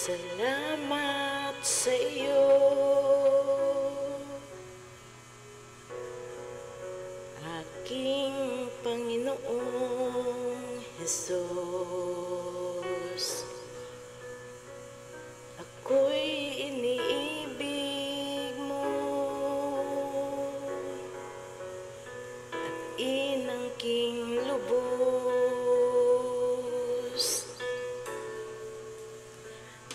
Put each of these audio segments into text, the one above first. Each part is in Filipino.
Salamat sa iyo, aking Panginoong Hesus. Ako'y iniibig mo at inangking lubos.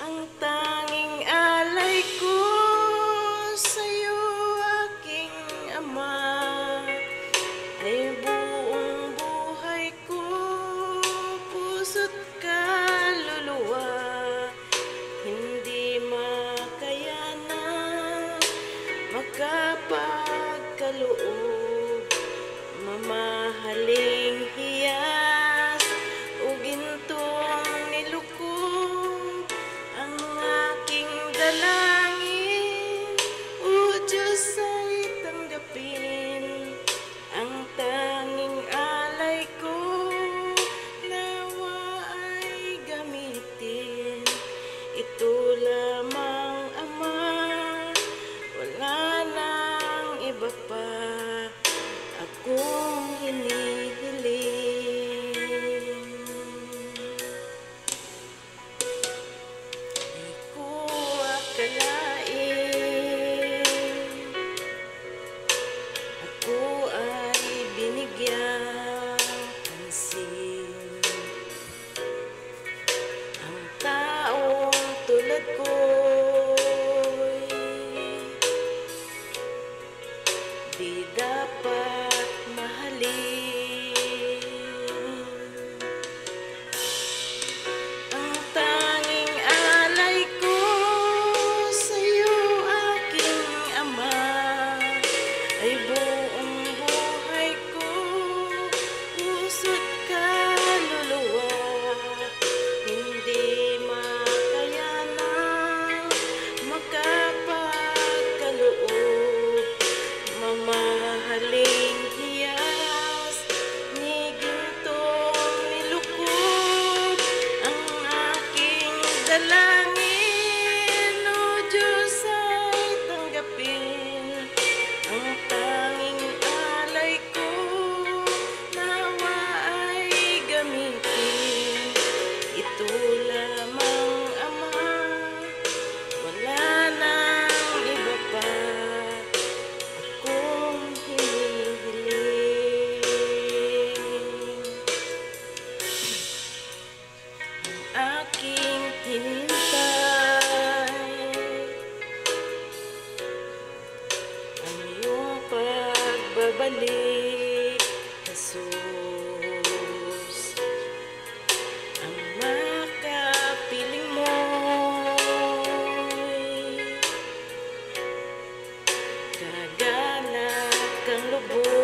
Ang tanging alay ko sa'yo, aking Ama, ay buong buhay ko, puso't kaluluwa. Hindi makayanan, makapagkaloob, mamahaling hiyas o gintong nilukob. Ang aking dalangin, O Diyos, ay tanggapin. Ang tanging alay ko, nawa ay gamitin. Ito lamang, Ama, wala nang iba pa akong hinihiling. Di ko akalain ako ay binigyang pansin. Ang taong tulad ko'y di dapat mahalin. Ang tanging alay ko sa'yo, aking Ama, ay buong buhay ko, puso't kaluluwa. Hindi makayanan, makapagkaloob, mamahaling hiyas ni gintong nilukob. Ang aking dalangin, O Diyos, ay tanggapin. Ang tanging alay ko, nawa ay gamitin. Ito lamang, Ama, wala nang iba pa akong hinihiling. Ang aking hinintay, ang iyong pagbabalik, Jesus. Ang makapiling mo'y kaganap kang lubos.